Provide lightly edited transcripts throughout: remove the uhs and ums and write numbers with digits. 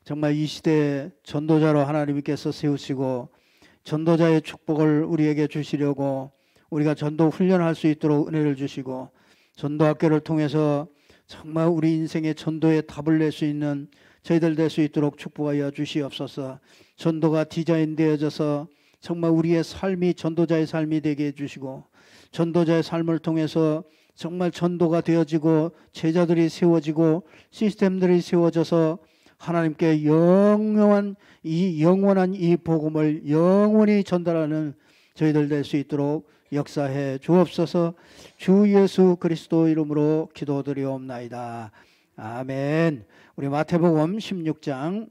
정말 이 시대에 전도자로 하나님께서 세우시고 전도자의 축복을 우리에게 주시려고 우리가 전도 훈련할 수 있도록 은혜를 주시고 전도학교를 통해서 정말 우리 인생의 전도에 답을 낼 수 있는 저희들 될 수 있도록 축복하여 주시옵소서. 전도가 디자인되어져서 정말 우리의 삶이 전도자의 삶이 되게 해주시고 전도자의 삶을 통해서 정말 전도가 되어지고 제자들이 세워지고 시스템들이 세워져서 하나님께 영원한 이 복음을 영원히 전달하는 저희들 될 수 있도록 역사해 주옵소서. 주 예수 그리스도 이름으로 기도드리옵나이다. 아멘. 우리 마태복음 16장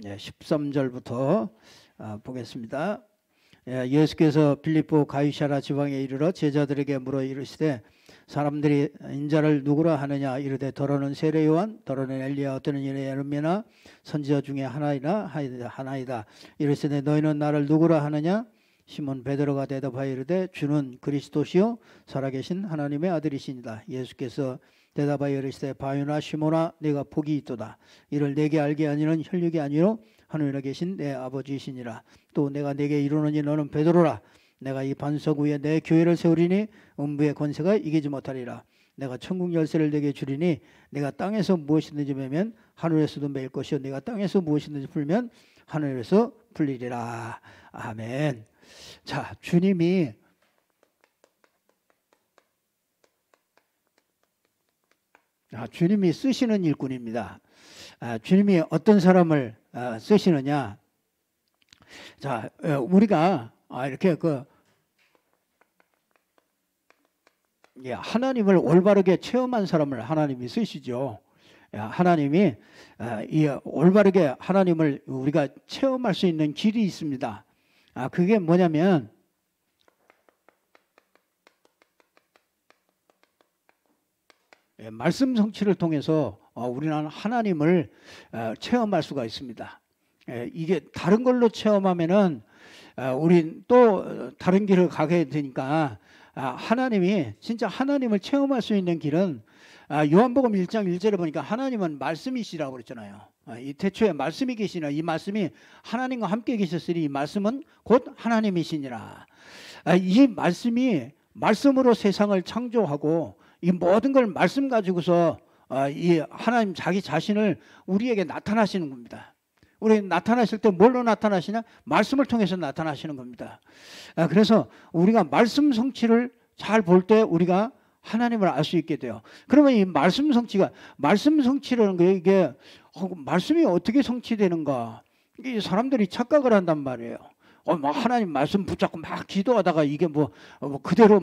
13절부터 보겠습니다. 예수께서 빌립보 가이사랴 지방에 이르러 제자들에게 물어 이르시되 사람들이 인자를 누구라 하느냐 이르되 더러는 세례 요한 더러는 엘리야 어떠는 이는 예레미야 선지자 중에 하나이다. 이르시되 너희는 나를 누구라 하느냐 시몬 베드로가 대답하여 이르되 주는 그리스도시요 살아계신 하나님의 아들이시니라. 예수께서 대답하여 이르시되 바요나 시몬아 네가 복이 있도다. 이를 내게 알게 하니는 혈육이 아니요 하늘에 계신 내 아버지이시니라. 또 내가 내게 이르노니 너는 베드로라. 내가 이 반석 위에 내 교회를 세우리니 음부의 권세가 이기지 못하리라. 내가 천국 열쇠를 내게 주리니 내가 땅에서 무엇이든지 매면 하늘에서도 매일 것이요 내가 땅에서 무엇이든지 풀면 하늘에서 풀리리라. 아멘. 자, 주님이 쓰시는 일꾼입니다. 주님이 어떤 사람을 쓰시느냐? 자, 우리가 이렇게 하나님을 올바르게 체험한 사람을 하나님이 쓰시죠. 하나님이 올바르게 하나님을 우리가 체험할 수 있는 길이 있습니다. 그게 뭐냐면 말씀 성취를 통해서 우리는 하나님을 체험할 수가 있습니다. 이게 다른 걸로 체험하면은 우린 또 다른 길을 가게 되니까 하나님이 진짜 하나님을 체험할 수 있는 길은 요한복음 1장 1절에 보니까 하나님은 말씀이시라고 그랬잖아요. 이 태초에 말씀이 계시나 이 말씀이 하나님과 함께 계셨으니 이 말씀은 곧 하나님이시니라. 이 말씀이 말씀으로 세상을 창조하고 이 모든 걸 말씀 가지고서 이 하나님 자기 자신을 우리에게 나타나시는 겁니다. 우리 나타나실 때 뭘로 나타나시냐? 말씀을 통해서 나타나시는 겁니다. 그래서 우리가 말씀 성취를 잘 볼 때 우리가 하나님을 알 수 있게 돼요. 그러면 이 말씀 성취라는 게 이게 말씀이 어떻게 성취되는가? 이게 사람들이 착각을 한단 말이에요. 막 하나님 말씀 붙잡고 막 기도하다가 이게 그대로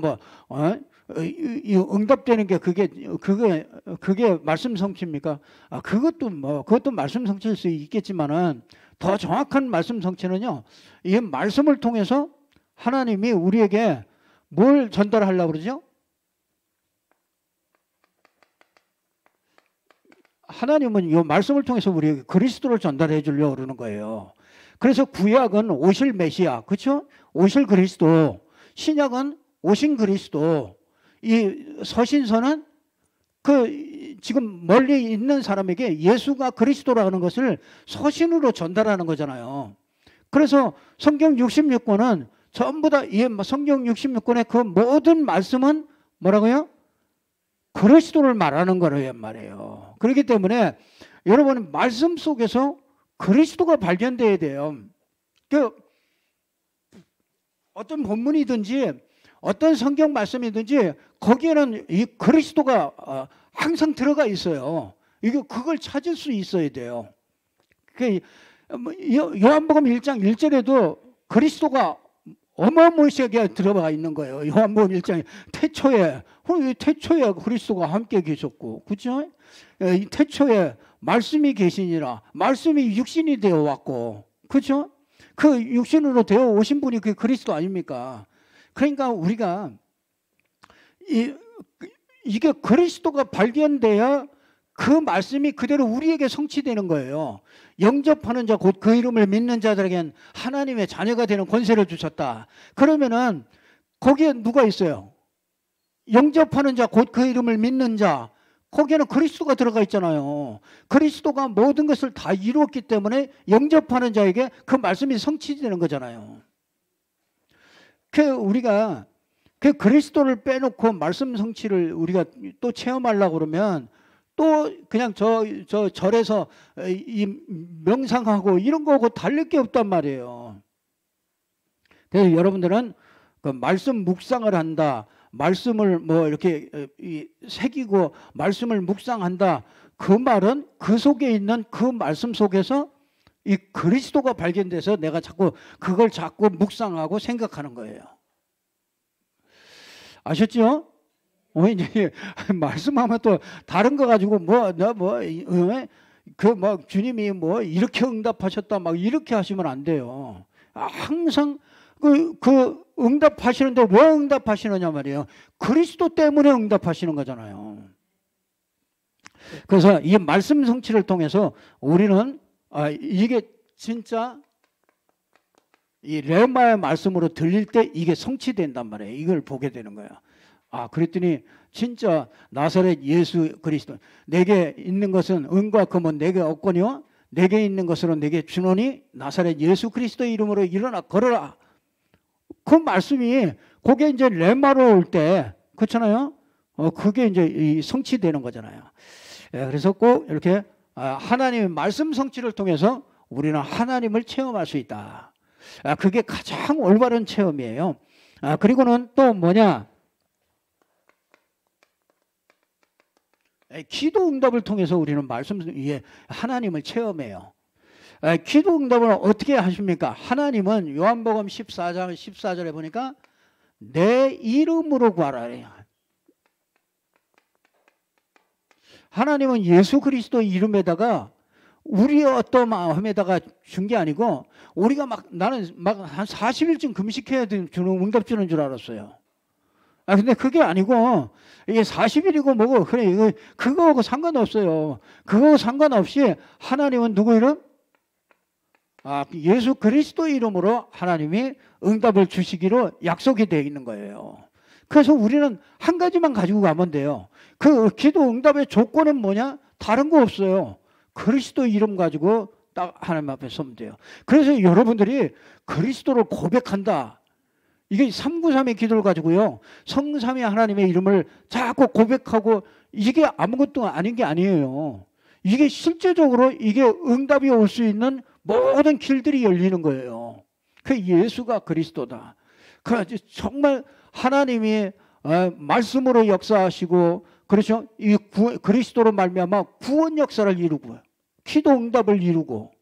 이 응답되는 게 그게 말씀 성취입니까? 그것도 말씀 성취일 수 있겠지만은 더 정확한 말씀 성취는요, 이 말씀을 통해서 하나님이 우리에게 뭘 전달하려고 그러죠? 하나님은 이 말씀을 통해서 우리에게 그리스도를 전달해 주려고 그러는 거예요. 그래서 구약은 오실 메시아, 그렇죠? 오실 그리스도. 신약은 오신 그리스도. 이 서신서는 지금 멀리 있는 사람에게 예수가 그리스도라는 것을 서신으로 전달하는 거잖아요. 그래서 성경 66권은 전부 다 성경 66권의 그 모든 말씀은 뭐라고요? 그리스도를 말하는 거란 말이에요. 그렇기 때문에 여러분 말씀 속에서 그리스도가 발견돼야 돼요. 어떤 본문이든지 어떤 성경 말씀이든지 거기에는 이 그리스도가 항상 들어가 있어요. 그걸 찾을 수 있어야 돼요. 요한복음 1장 1절에도 그리스도가 어마무시하게 들어가 있는 거예요. 요한복음 1장에 태초에 그리스도가 함께 계셨고, 그렇죠? 이 태초에 말씀이 계시니라. 말씀이 육신이 되어 왔고, 그렇죠? 그 육신으로 되어 오신 분이 그 그리스도 아닙니까? 그러니까 우리가 이게 그리스도가 발견돼야 그 말씀이 그대로 우리에게 성취되는 거예요. 영접하는 자 곧 그 이름을 믿는 자들에겐 하나님의 자녀가 되는 권세를 주셨다. 그러면은 거기에 누가 있어요? 영접하는 자, 곧 그 이름을 믿는 자, 거기에는 그리스도가 들어가 있잖아요. 그리스도가 모든 것을 다 이루었기 때문에 영접하는 자에게 그 말씀이 성취되는 거잖아요. 우리가 그 그리스도를 빼놓고 말씀 성취를 우리가 또 체험하려고 그러면 또 그냥 저 절에서 이 명상하고 이런 거하고 다를 게 없단 말이에요. 그래서 여러분들은 그 말씀 묵상을 한다, 말씀을 뭐 이렇게 새기고 말씀을 묵상한다, 그 말은 그 속에 있는 그 말씀 속에서 이 그리스도가 발견돼서 내가 그걸 자꾸 묵상하고 생각하는 거예요. 아셨죠? 이제 말씀하면 또 다른 거 가지고 주님이 뭐 이렇게 응답하셨다 막 이렇게 하시면 안 돼요. 항상 그 응답하시는데 왜 응답하시느냐 말이에요. 그리스도 때문에 응답하시는 거잖아요. 그래서 이 말씀 성취를 통해서 우리는 이게 진짜 이 레마의 말씀으로 들릴 때 이게 성취된단 말이에요. 이걸 보게 되는 거예요. 그랬더니 진짜 나사렛 예수 그리스도, 내게 있는 것은 은과 금은 내게 없거니와 내게 있는 것으로 내게 주노니 나사렛 예수 그리스도의 이름으로 일어나 걸어라. 그 말씀이 그게 이제 레마로 올 때, 그렇잖아요. 그게 이제 성취되는 거잖아요. 그래서 꼭 이렇게 하나님의 말씀 성취를 통해서 우리는 하나님을 체험할 수 있다. 그게 가장 올바른 체험이에요. 그리고는 또 뭐냐? 기도 응답을 통해서 우리는 말씀 위에 하나님을 체험해요. 기도 응답을 어떻게 하십니까? 하나님은 요한복음 14장 14절에 보니까 내 이름으로 구하라. 하나님은 예수 그리스도 이름에다가 우리의 어떤 마음에다가 준 게 아니고, 우리가 나는 한 40일쯤 금식해야 주는 응답 주는 줄 알았어요. 근데 그게 아니고, 이게 40일이고 뭐고, 그래, 그거하고 상관없어요. 그거하고 상관없이 하나님은 누구 이름? 예수 그리스도 이름으로 하나님이 응답을 주시기로 약속이 되어 있는 거예요. 그래서 우리는 한 가지만 가지고 가면 돼요. 그 기도 응답의 조건은 뭐냐? 다른 거 없어요. 그리스도 이름 가지고 딱 하나님 앞에 서면 돼요. 그래서 여러분들이 그리스도를 고백한다. 이게 393의 기도를 가지고요, 성삼위 하나님의 이름을 자꾸 고백하고, 이게 아무것도 아닌 게 아니에요. 이게 실제적으로 이게 응답이 올 수 있는 모든 길들이 열리는 거예요. 그 예수가 그리스도다. 그래서 정말 하나님이 말씀으로 역사하시고, 그렇죠? 이 그리스도로 말미암아 구원 역사를 이루고 기도 응답을 이루고,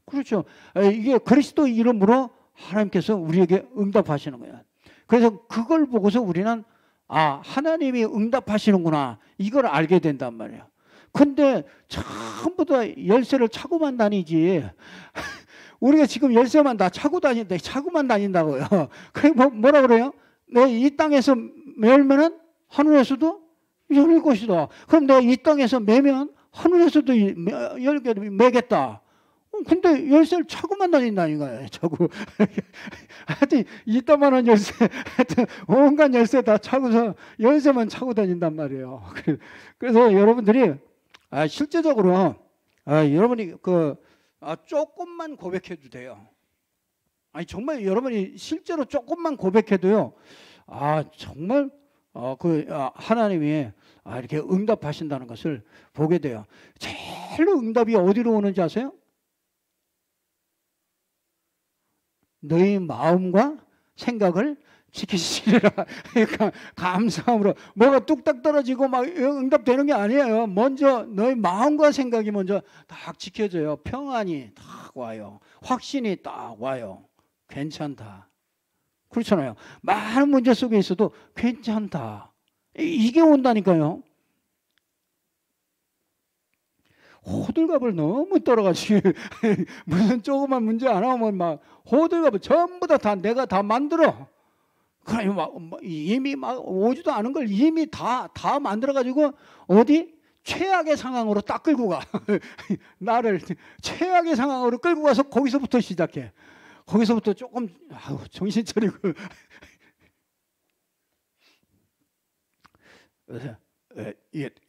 그렇죠? 이게 그리스도 이름으로 하나님께서 우리에게 응답하시는 거예요. 그래서 그걸 보고서 우리는 하나님이 응답하시는구나, 이걸 알게 된단 말이에요. 근데 전부 다 열쇠를 차고만 다니지 우리가 지금 열쇠만 다 차고만 다닌다고요. 그게 뭐라 그래요? 내 이 땅에서 열면은 하늘에서도 열릴 것이다. 그럼 내가 이 땅에서 매면 하늘에서도 열게 매겠다. 근데 열쇠를 차고만 다닌다니까요. 차고. 하여튼 이따만한 열쇠, 하여튼 온갖 열쇠 다 차고서 열쇠만 차고 다닌단 말이에요. 그래서 여러분들이 실제적으로 여러분이 조금만 고백해도 돼요. 정말 여러분이 실제로 조금만 고백해도요, 정말 하나님이 이렇게 응답하신다는 것을 보게 돼요. 제일 응답이 어디로 오는지 아세요? 너희 마음과 생각을 지키시리라. 그러니까 감사함으로 뭐가 뚝딱 떨어지고 막 응답되는 게 아니에요. 먼저 너희 마음과 생각이 먼저 딱 지켜져요. 평안이 딱 와요. 확신이 딱 와요. 괜찮다. 그렇잖아요. 많은 문제 속에 있어도 괜찮다. 이게 온다니까요. 호들갑을 너무 떨어가지고 무슨 조그만 문제 안 하면 막 호들갑을 전부 다 내가 다 만들어. 그래 이미 오지도 않은 걸 이미 다 만들어가지고 어디 최악의 상황으로 딱 끌고 가. 나를 최악의 상황으로 끌고 가서 거기서부터 시작해. 거기서부터 조금 정신 차리고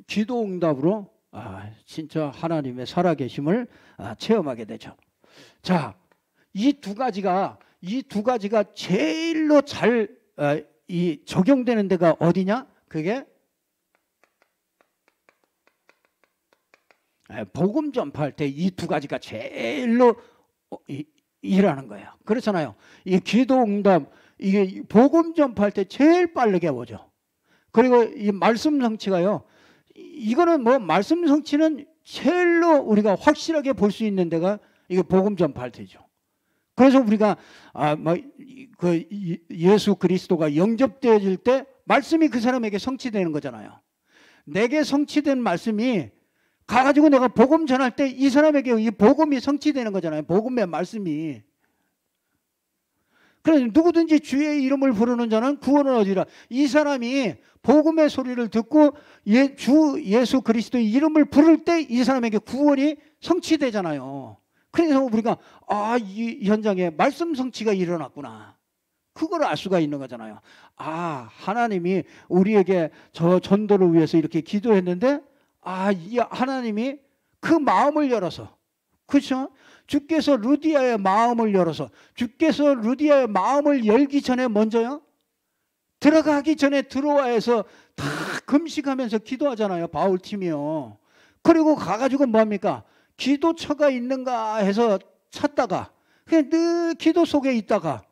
기도 응답으로 진짜 하나님의 살아계심을 체험하게 되죠. 자, 이 두 가지가 제일로 잘 적용되는 데가 어디냐? 그게 복음 전파할 때 이 두 가지가 제일로 일하는 거예요. 그렇잖아요. 이 기도 응답, 이게 복음 전파할 때 제일 빠르게 오죠. 그리고 이 말씀 성취가요. 이거는 뭐 말씀 성취는 제일로 우리가 확실하게 볼 수 있는 데가 이게 복음 전파할 때죠. 그래서 우리가 그 예수 그리스도가 영접되어질 때 말씀이 그 사람에게 성취되는 거잖아요. 내게 성취된 말씀이 가가지고 내가 복음 전할 때 이 사람에게 이 복음이 성취되는 거잖아요. 복음의 말씀이. 그래서 누구든지 주의 이름을 부르는 자는 구원을 얻으리라. 이 사람이 복음의 소리를 듣고 주 예수 그리스도의 이름을 부를 때 이 사람에게 구원이 성취되잖아요. 그래서 우리가 이 현장에 말씀 성취가 일어났구나. 그걸 알 수가 있는 거잖아요. 하나님이 우리에게 저 전도를 위해서 이렇게 기도했는데 이 하나님이 그 마음을 열어서, 그렇죠? 주께서 루디아의 마음을 열어서, 주께서 루디아의 마음을 열기 전에 먼저요, 들어가기 전에 들어와서 다 금식하면서 기도하잖아요. 바울팀이요. 그리고 가가지고 뭐합니까? 기도처가 있는가 해서 찾다가 그냥 늘 기도 속에 있다가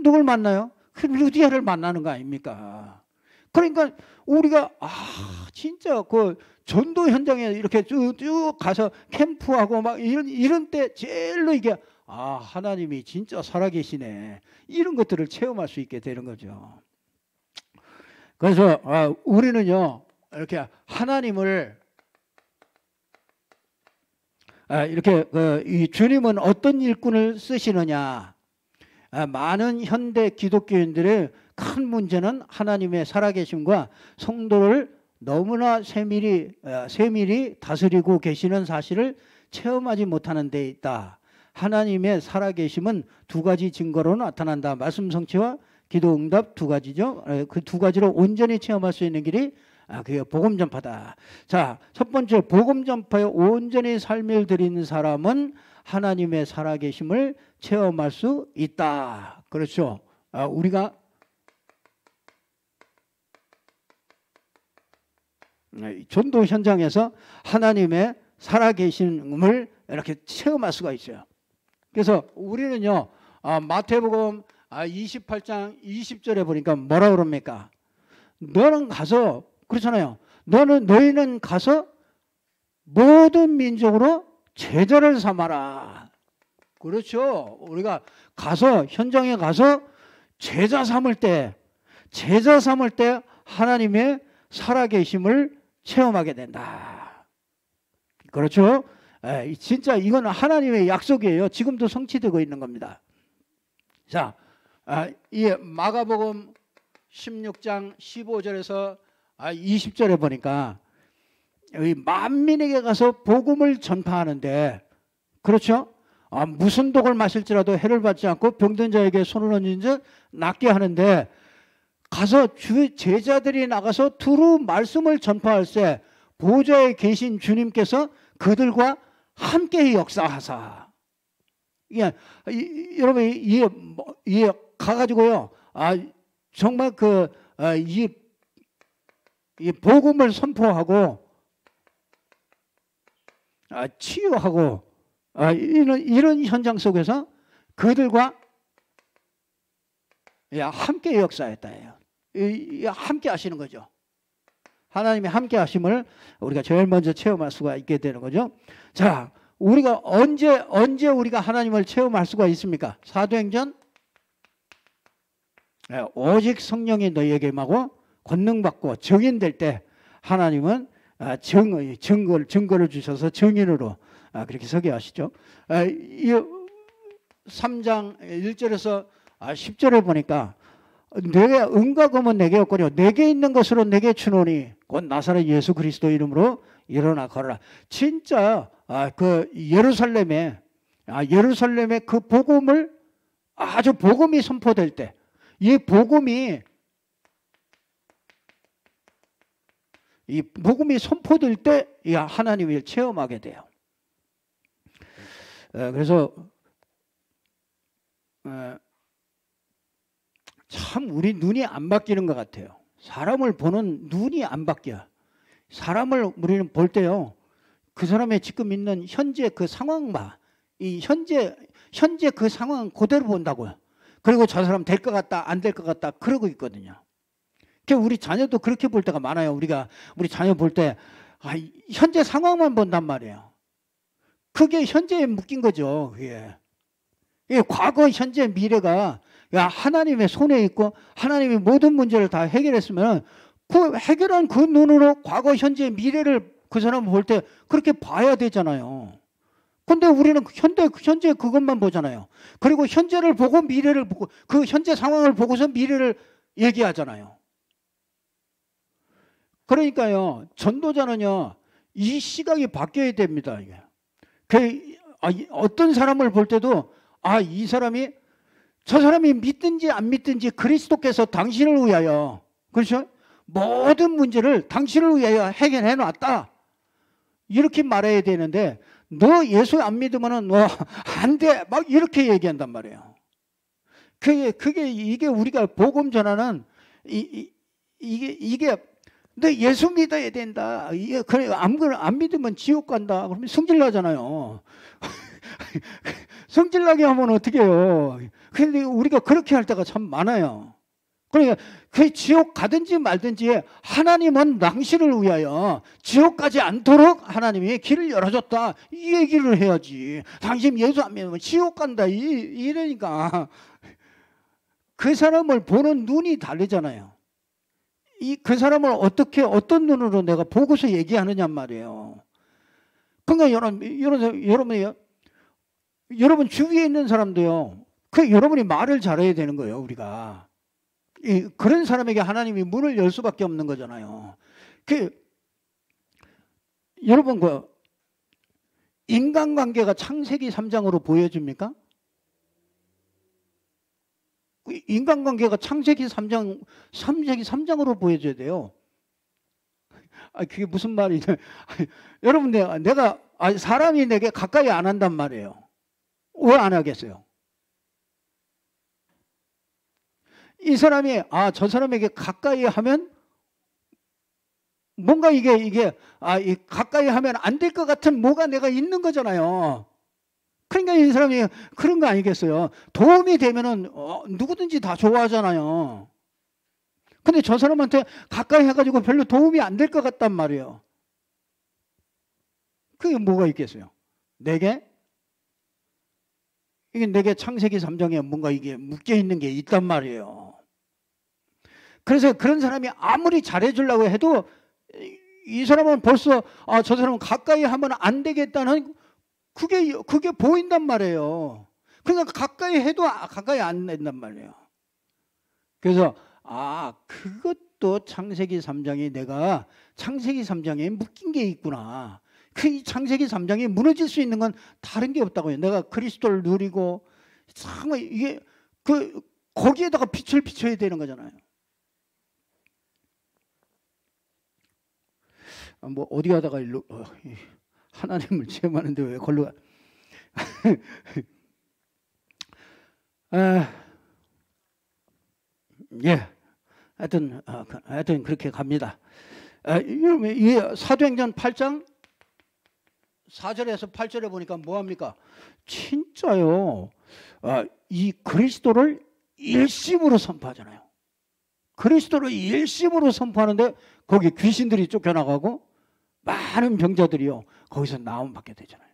누굴 만나요? 그 루디아를 만나는 거 아닙니까? 그러니까 우리가 진짜 그 전도 현장에 이렇게 쭉 가서 캠프하고 막 이런 때 제일로 이게 하나님이 진짜 살아계시네, 이런 것들을 체험할 수 있게 되는 거죠. 그래서 우리는요 이렇게 하나님을 이렇게 이 주님은 어떤 일꾼을 쓰시느냐. 많은 현대 기독교인들의 큰 문제는 하나님의 살아계심과 성도를 너무나 세밀히 다스리고 계시는 사실을 체험하지 못하는 데 있다. 하나님의 살아계심은 두 가지 증거로 나타난다. 말씀 성취와 기도 응답 두 가지죠. 그 두 가지로 온전히 체험할 수 있는 길이 그게 복음 전파다. 자, 첫 번째, 복음 전파에 온전히 삶을 드리는 사람은 하나님의 살아계심을 체험할 수 있다. 그렇죠. 우리가 전도 현장에서 하나님의 살아계심을 이렇게 체험할 수가 있어요. 그래서 우리는요 마태복음 28장 20절에 보니까 뭐라 그럽니까? 너는 가서, 그렇잖아요. 너희는 가서 모든 민족으로 제자를 삼아라. 그렇죠. 우리가 가서 현장에 가서 제자 삼을 때 하나님의 살아계심을 체험하게 된다. 그렇죠. 진짜 이건 하나님의 약속이에요. 지금도 성취되고 있는 겁니다. 자, 이 마가복음 16장 15절에서 20절에 보니까 만민에게 가서 복음을 전파하는데, 그렇죠? 무슨 독을 마실지라도 해를 받지 않고 병든 자에게 손을 얹은 자 낫게 하는데, 가서 제자들이 나가서 두루 말씀을 전파할 때 보좌에 계신 주님께서 그들과 함께 역사하사. 여러분 이해 가가지고요. 정말 이 복음을 선포하고 치유하고 이런 현장 속에서 그들과 함께 역사했다예요. 함께 하시는 거죠. 하나님의 함께 하심을 우리가 제일 먼저 체험할 수가 있게 되는 거죠. 자, 우리가 언제 우리가 하나님을 체험할 수가 있습니까? 사도행전 오직 성령이 너희에게 임하고 권능받고 증인될 때 하나님은 증거를 주셔서 증인으로 그렇게 서게 하시죠. 이 3장 1절에서 10절에 보니까 내게 은과 금은 내게 없거니와 내게 있는 것으로 내게 주노니 곧 나사렛 예수 그리스도 이름으로 일어나 걸어라. 진짜 그 예루살렘에 그 복음을 아주 복음이 선포될 때, 이 복음이 이 복음이 선포될 때 이 하나님을 체험하게 돼요. 그래서 참 우리 눈이 안 바뀌는 것 같아요. 사람을 보는 눈이 안 바뀌어. 사람을 우리는 볼 때요, 그 사람의 지금 있는 현재 그 상황만, 이 현재 그 상황 그대로 본다고요. 그리고 저 사람 될 것 같다, 안 될 것 같다, 그러고 있거든요. 우리 자녀도 그렇게 볼 때가 많아요. 우리가 우리 자녀 볼 때 현재 상황만 본단 말이에요. 그게 현재에 묶인 거죠. 그게 과거, 현재, 미래가 하나님의 손에 있고 하나님이 모든 문제를 다 해결했으면 그 해결한 그 눈으로 과거, 현재, 미래를 그 사람을 볼 때 그렇게 봐야 되잖아요. 근데 우리는 현재 그것만 보잖아요. 그리고 현재를 보고 미래를 보고 그 현재 상황을 보고서 미래를 얘기하잖아요. 그러니까요, 전도자는요, 이 시각이 바뀌어야 됩니다. 이게. 어떤 사람을 볼 때도 이 사람이 저 사람이 믿든지 안 믿든지 그리스도께서 당신을 위하여, 그렇죠? 모든 문제를 당신을 위하여 해결해 놨다. 이렇게 말해야 되는데 너 예수 안 믿으면은 너 안 돼. 막 이렇게 얘기한단 말이에요. 이게 우리가 복음 전하는 이게 너 예수 믿어야 된다. 그래 안 믿으면 지옥 간다. 그러면 성질 나잖아요. 성질 나게 하면 어떻게 해요? 근데 우리가 그렇게 할 때가 참 많아요. 그러니까 그 지옥 가든지 말든지 하나님은 당신을 위하여 지옥 가지 않도록 하나님이 길을 열어줬다. 이 얘기를 해야지. 당신 예수 안 믿으면 지옥 간다. 이러니까 그 사람을 보는 눈이 다르잖아요. 그 사람을 어떤 눈으로 내가 보고서 얘기하느냐 말이에요. 그러니까 여러분 주위에 있는 사람도요, 여러분이 말을 잘해야 되는 거예요. 우리가 그런 사람에게 하나님이 문을 열 수밖에 없는 거잖아요. 여러분 인간관계가 창세기 3장으로 보여집니까? 인간관계가 창세기 3장으로 보여줘야 돼요. 그게 무슨 말이냐? 여러분 내가 사람이 내게 가까이 안 한단 말이에요. 왜 안 하겠어요? 이 사람이 저 사람에게 가까이 하면 뭔가 이게 가까이 하면 안 될 것 같은 뭐가 내가 있는 거잖아요. 그러니까 이 사람이 그런 거 아니겠어요? 도움이 되면은 누구든지 다 좋아하잖아요. 근데 저 사람한테 가까이 해가지고 별로 도움이 안 될 것 같단 말이에요. 그게 뭐가 있겠어요? 내게 창세기 3장에 뭔가 이게 묶여 있는 게 있단 말이에요. 그래서 그런 사람이 아무리 잘해주려고 해도 이 사람은 벌써 저 사람은 가까이 하면 안 되겠다는 그게 보인단 말이에요. 그러니까 가까이 해도 가까이 안 된단 말이에요. 그래서 그것도 창세기 3장에 내가 창세기 3장에 묶인 게 있구나. 이 창세기 3장이 무너질 수 있는 건 다른 게 없다고요. 내가 그리스도를 누리고 정말 이게 거기에다가 빛을 비춰야 되는 거잖아요. 뭐 어디 가다가 일로 하나님을 체험하는데 왜 걸로 가? 예, 하여튼 그렇게 갑니다. 이 사도행전 8장 4절에서 8절에 보니까 뭐합니까? 진짜요. 이 그리스도를 일심으로 선포하잖아요. 그리스도를 일심으로 선포하는데 거기 귀신들이 쫓겨나가고 많은 병자들이요 거기서 나음 받게 되잖아요.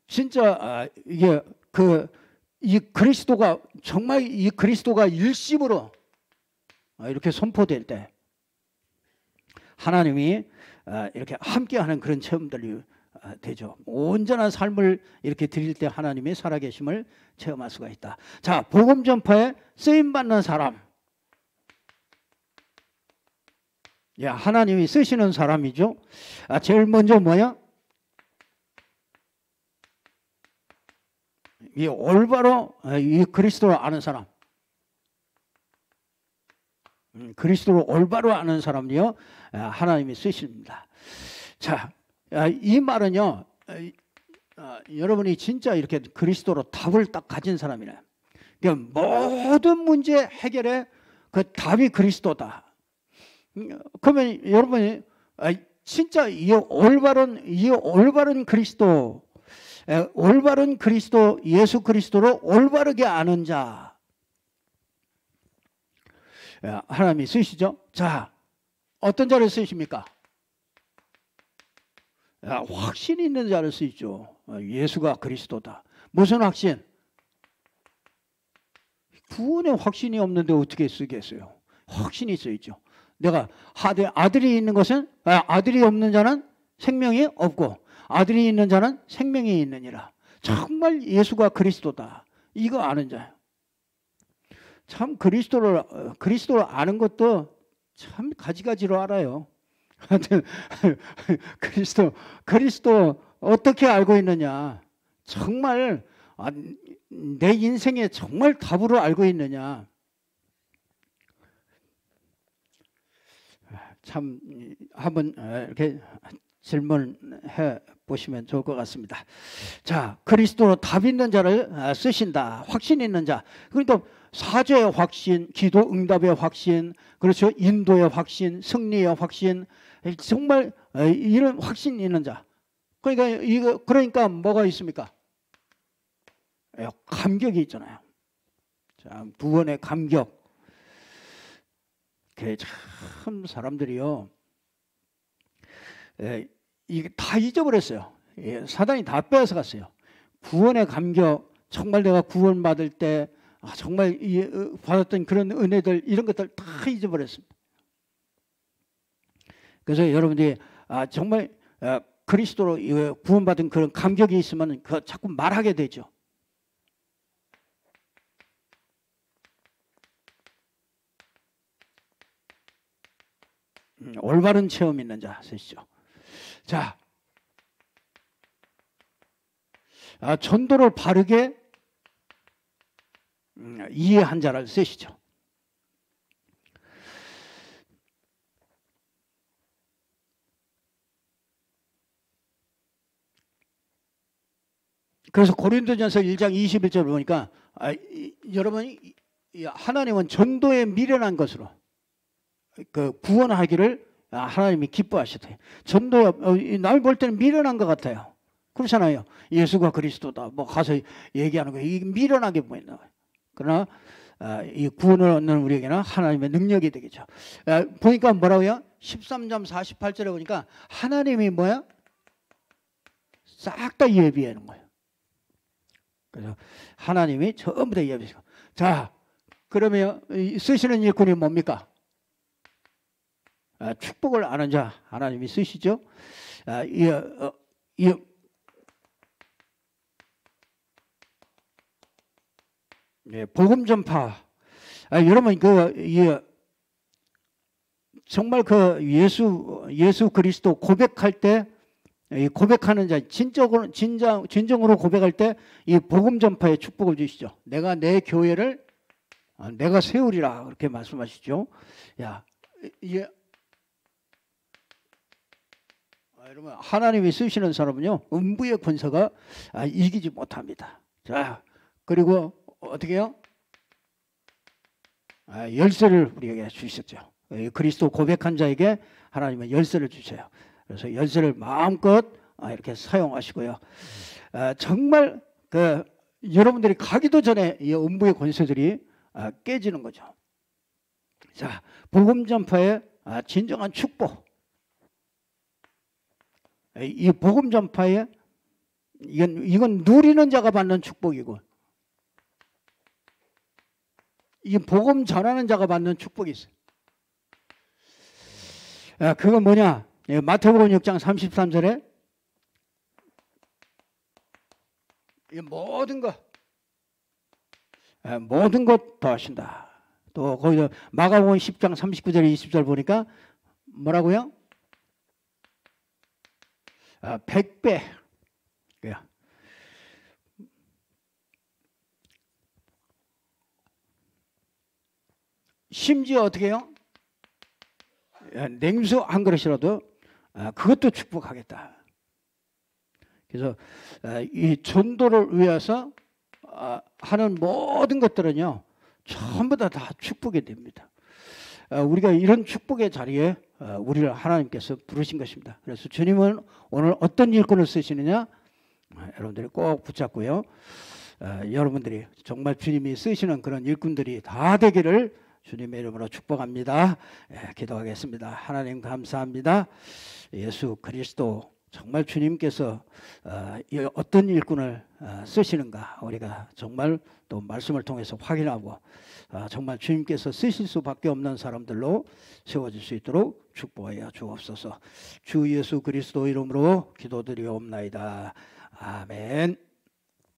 진짜 이게 이 그리스도가 정말 이 그리스도가 일심으로 이렇게 선포될 때 하나님이 이렇게 함께하는 그런 체험들이 되죠. 온전한 삶을 이렇게 드릴 때 하나님의 살아계심을 체험할 수가 있다. 자, 복음 전파에 쓰임 받는 사람. 하나님이 쓰시는 사람이죠. 제일 먼저 뭐야? 이 올바로 이 그리스도를 아는 사람. 그리스도를 올바로 아는 사람이요 하나님이 쓰십니다. 자, 이 말은요 여러분이 진짜 이렇게 그리스도로 답을 딱 가진 사람이네. 그러니까 모든 문제 해결에 그 답이 그리스도다. 그러면 여러분이 진짜 이 올바른 그리스도, 올바른 그리스도, 예수 그리스도로 올바르게 아는 자 하나님이 쓰시죠. 자, 어떤 자를 쓰십니까? 확신 있는 자를 쓰시죠. 예수가 그리스도다. 무슨 확신? 구원에 확신이 없는데 어떻게 쓰겠어요? 확신이 쓰이죠. 내가 아들이 있는 것은 아들이 없는 자는 생명이 없고 아들이 있는 자는 생명이 있느니라. 정말 예수가 그리스도다. 이거 아는 자예요. 참 그리스도를 아는 것도 참 가지가지로 알아요. 그리스도 어떻게 알고 있느냐? 정말 내 인생에 정말 답으로 알고 있느냐? 참 한번 이렇게 질문해 보시면 좋을 것 같습니다. 자, 그리스도로 답 있는 자를 쓰신다. 확신 있는 자. 그러니까 사죄의 확신, 기도 응답의 확신, 그렇죠? 인도의 확신, 승리의 확신, 정말 이런 확신 있는 자. 그러니까 뭐가 있습니까? 감격이 있잖아요. 자, 구원의 감격. 참 사람들이요, 이게 다 잊어버렸어요. 사단이 다 빼앗아갔어요. 구원의 감격, 정말 내가 구원받을 때 정말 받았던 그런 은혜들 이런 것들 다 잊어버렸습니다. 그래서 여러분들이 정말 그리스도로 구원받은 그런 감격이 있으면 그 자꾸 말하게 되죠. 올바른 체험 있는 자 쓰시죠. 자, 전도를 바르게 이해한 자를 쓰시죠. 그래서 고린도전서 1장 21절 보니까 여러분 하나님은 전도에 미련한 것으로 그 구원하기를 하나님이 기뻐하시대요. 전도에 남이 볼 때는 미련한 것 같아요. 그렇잖아요. 예수가 그리스도다. 뭐 가서 얘기하는 거 이게 미련하게 보인다. 그러나 이 구원을 얻는 우리에게는 하나님의 능력이 되겠죠. 보니까 뭐라고요? 13장 48절에 보니까 하나님이 뭐야? 싹 다 예비해 놓은 거예요. 그래서 하나님이 전부 다 예비해서. 자, 그러면 쓰시는 일꾼이 뭡니까? 축복을 아는 자 하나님이 쓰시죠. 복음 전파. 여러분 정말 그 예수 그리스도 고백할 때 고백하는 자 진정으로 고백할 때 이 복음 전파에 축복을 주시죠. 내가 내 교회를 내가 세우리라 그렇게 말씀하시죠. 이게 여러분 하나님이 쓰시는 사람은요 음부의 권세가 이기지 못합니다. 자, 그리고 어떻게 해요? 열쇠를 우리에게 주셨죠. 그리스도 고백한 자에게 하나님은 열쇠를 주셔요. 그래서 열쇠를 마음껏 이렇게 사용하시고요. 정말 여러분들이 가기도 전에 이 음부의 권세들이 깨지는 거죠. 자, 복음 전파의 진정한 축복. 이 복음 전파에 이건 누리는 자가 받는 축복이고, 이 복음 전하는 자가 받는 축복이 있어요. 그건 뭐냐? 마태복음 6장 33절에 모든 것 더하신다. 또 거기서 마가복음 10장 39절 20절 보니까 뭐라고요? 100배. 심지어 어떻게 해요? 냉수 한 그릇이라도 그것도 축복하겠다. 그래서 이 전도를 위해서 하는 모든 것들은요 전부 다 축복이 됩니다. 우리가 이런 축복의 자리에 우리를 하나님께서 부르신 것입니다. 그래서 주님은 오늘 어떤 일꾼을 쓰시느냐, 여러분들이 꼭 붙잡고요. 여러분들이 정말 주님이 쓰시는 그런 일꾼들이 다 되기를 주님의 이름으로 축복합니다. 기도하겠습니다. 하나님 감사합니다. 예수 그리스도 정말 주님께서 어떤 일꾼을 쓰시는가 우리가 정말 또 말씀을 통해서 확인하고 정말 주님께서 쓰실 수밖에 없는 사람들로 세워질 수 있도록 축복하여 주옵소서. 주 예수 그리스도 이름으로 기도드리옵나이다. 아멘.